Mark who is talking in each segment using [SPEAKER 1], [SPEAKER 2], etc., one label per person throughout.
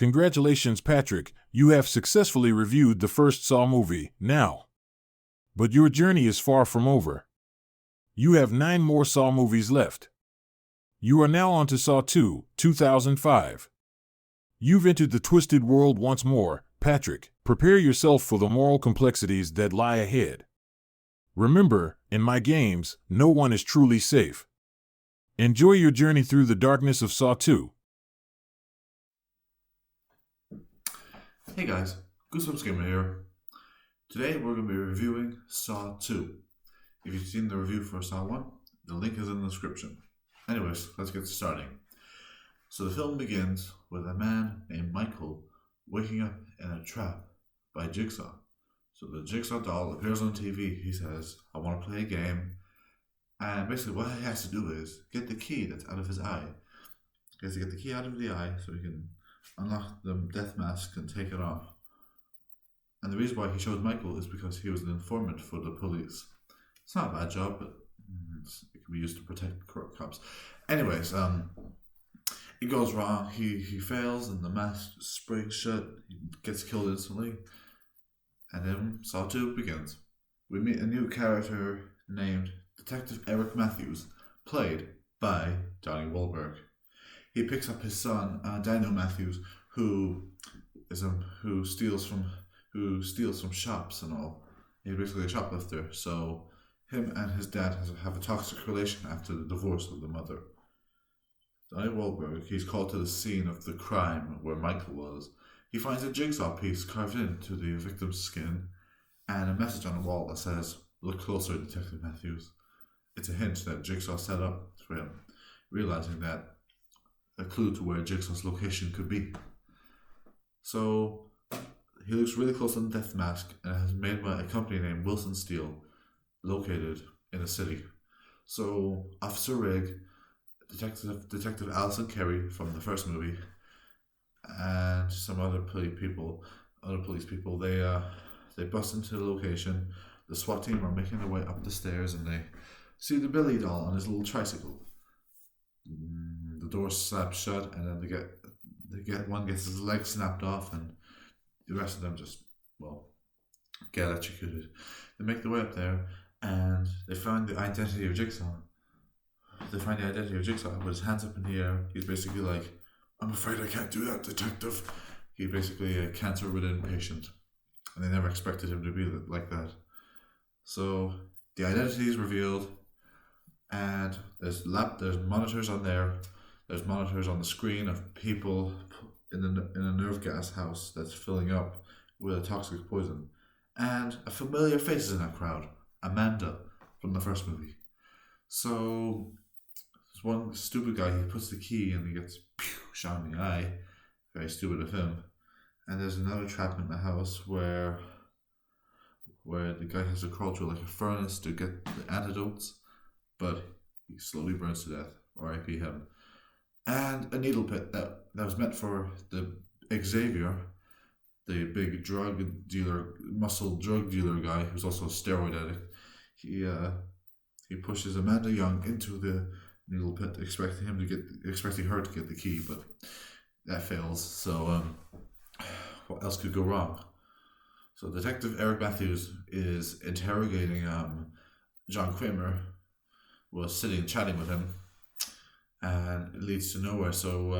[SPEAKER 1] Congratulations, Patrick. You have successfully reviewed the first Saw movie, now. But your journey is far from over. You have 9 more Saw movies left. You are now on to Saw 2, 2005. You've entered the twisted world once more, Patrick. Prepare yourself for the moral complexities that lie ahead. Remember, in my games, no one is truly safe. Enjoy your journey through the darkness of Saw 2.
[SPEAKER 2] Hey guys, Goosebumps Gamer here. Today we're going to be reviewing Saw 2. If you've seen the review for Saw 1, the link is in the description. Anyways, let's get starting. So the film begins with a man named Michael waking up in a trap by Jigsaw. So the Jigsaw doll appears on TV. He says, I want to play a game. And basically what he has to do is get the key that's out of his eye. He has to get the key out of the eye so he can unlock the death mask and take it off. And the reason why he chose Michael is because he was an informant for the police. It's not a bad job, but it can be used to protect corrupt cops. Anyways, it goes wrong. He fails and the mask springs shut. He gets killed instantly. And then Saw 2 begins. We meet a new character named Detective Eric Matthews, played by Donnie Wahlberg. He picks up his son, Daniel Matthews, who steals from shops and all. He's basically a shoplifter. So him and his dad have a toxic relation after the divorce of the mother. Donnie Wahlberg, he's called to the scene of the crime where Michael was. He finds a jigsaw piece carved into the victim's skin and a message on the wall that says, "Look closer, Detective Matthews." It's a hint that Jigsaw set up for him, realizing that a clue to where Jigsaw's location could be. So he looks really close on the death mask and it is made by a company named Wilson Steel, located in a city. So Officer Rigg, Detective Alison Kerry from the first movie, and some other police people, they bust into the location. The SWAT team are making their way up the stairs and they see the Billy doll on his little tricycle. The door snaps shut, and then one gets his leg snapped off, and the rest of them just get electrocuted. They make their way up there, and they find the identity of Jigsaw. With his hands up in the air. He's basically like, "I'm afraid I can't do that, detective." He's basically a cancer-ridden patient, and they never expected him to be like that. So the identity is revealed. And there's monitors on there. There's monitors on the screen of people in a nerve gas house that's filling up with a toxic poison. And a familiar face is in that crowd, Amanda from the first movie. So there's one stupid guy. He puts the key and he gets shot in the eye. Very stupid of him. And there's another trap in the house where the guy has to crawl through like a furnace to get the antidotes. But he slowly burns to death, R.I.P. him. And a needle pit that was meant for the Xavier, the big muscle drug dealer guy who's also a steroid addict. He pushes Amanda Young into the needle pit, expecting her to get the key, but that fails. So what else could go wrong? So Detective Eric Matthews is interrogating John Kramer. Was sitting chatting with him, and it leads to nowhere. So,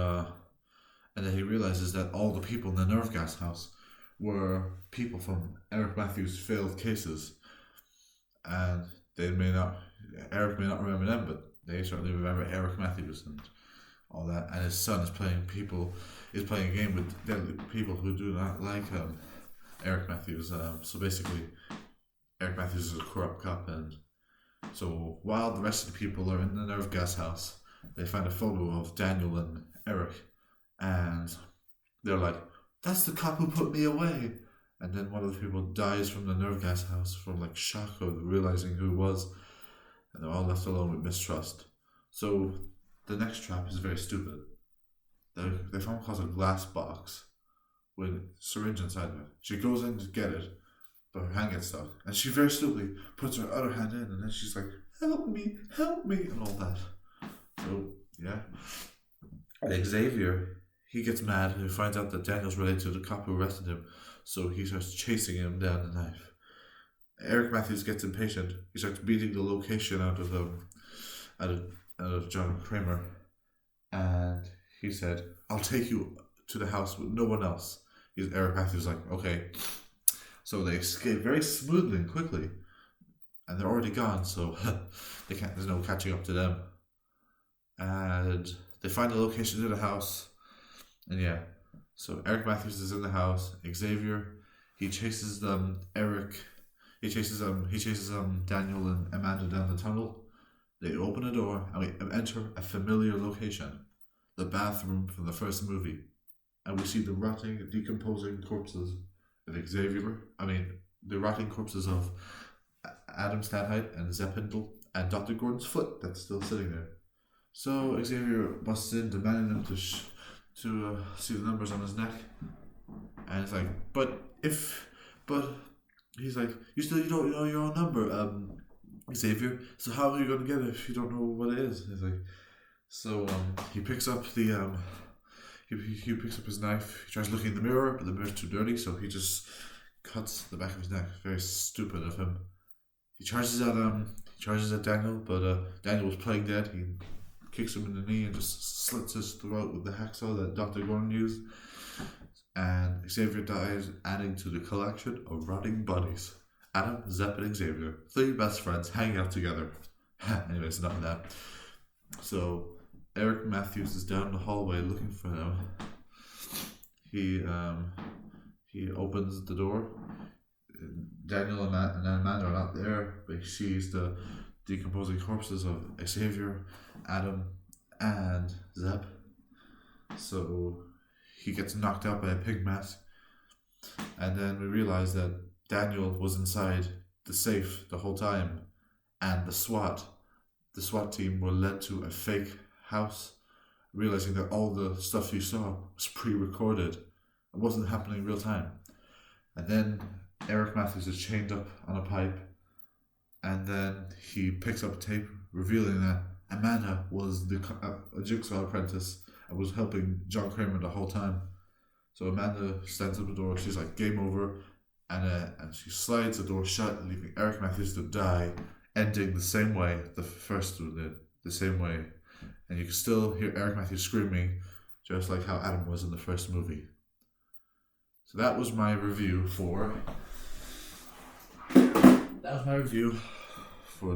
[SPEAKER 2] and then he realizes that all the people in the nerve gas house were people from Eric Matthews' failed cases, and Eric may not remember them, but they certainly remember Eric Matthews and all that. And his son is playing a game with deadly people who do not like Eric Matthews. So basically, Eric Matthews is a corrupt cop, and so while the rest of the people are in the nerve gas house, they find a photo of Daniel and Eric, and they're like, "That's the cop who put me away." And then one of the people dies from the nerve gas house from like shock of realizing who it was, and they're all left alone with mistrust. So the next trap is very stupid. They found what calls a glass box with a syringe inside of it. She goes in to get it, but her hand gets stuck. And she very stupidly puts her other hand in, and then she's like, help me, and all that. So, yeah. Xavier, he gets mad and he finds out that Daniel's related to the cop who arrested him, so he starts chasing him down the knife. Eric Matthews gets impatient. He starts beating the location out of John Kramer, and he said, "I'll take you to the house with no one else." Eric Matthews like, okay. So they escape very smoothly and quickly, and they're already gone, so they can't. There's no catching up to them. And they find the location of the house, and yeah. So Eric Matthews is in the house. Xavier, he chases He chases Daniel and Amanda down the tunnel. They open a door and we enter a familiar location, the bathroom from the first movie, and we see the rotting, decomposing corpses of the rotting corpses of Adam Stanheidt and Zep Hindle and Dr. Gordon's foot that's still sitting there. So Xavier busts in, demanding them to see the numbers on his neck, and it's like, but he's like, you don't know your own number, Xavier. So how are you going to get it if you don't know what it is? He's like, so he picks up the he picks up his knife. He tries looking in the mirror, but the mirror's too dirty, so he just cuts the back of his neck. Very stupid of him. He charges at Daniel, but Daniel was playing dead. He kicks him in the knee and just slits his throat with the hacksaw that Dr. Gordon used. And Xavier dies, adding to the collection of rotting bodies. Adam, Zep, and Xavier, 3 best friends hanging out together. Anyways, enough of that. So Eric Matthews is down the hallway looking for them. He opens the door. Daniel and Amanda are not there, but he sees the decomposing corpses of Xavier, Adam, and Zep. So he gets knocked out by a pig mask, and then we realize that Daniel was inside the safe the whole time, and the SWAT team were led to a fake house, realizing that all the stuff you saw was pre-recorded. It wasn't happening in real time. And then Eric Matthews is chained up on a pipe, and then he picks up tape revealing that Amanda was a jigsaw apprentice and was helping John Kramer the whole time. So Amanda stands at the door. She's like, game over, and she slides the door shut, leaving Eric Matthews to die, ending the same way the first one did, the same way. And you can still hear Eric Matthews screaming, just like how Adam was in the first movie. So that was my review for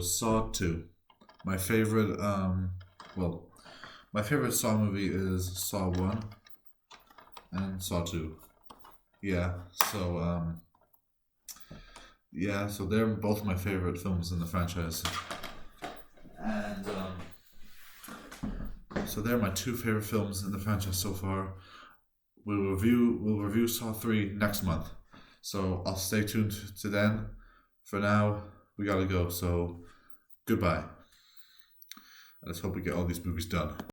[SPEAKER 2] Saw 2. My favorite my favorite Saw movie is Saw 1 and Saw 2. So they're both my favorite films in the franchise. And so they're my 2 favorite films in the franchise so far. We'll review Saw 3 next month. So I'll stay tuned to then. For now, we gotta go. So goodbye. Let's hope we get all these movies done.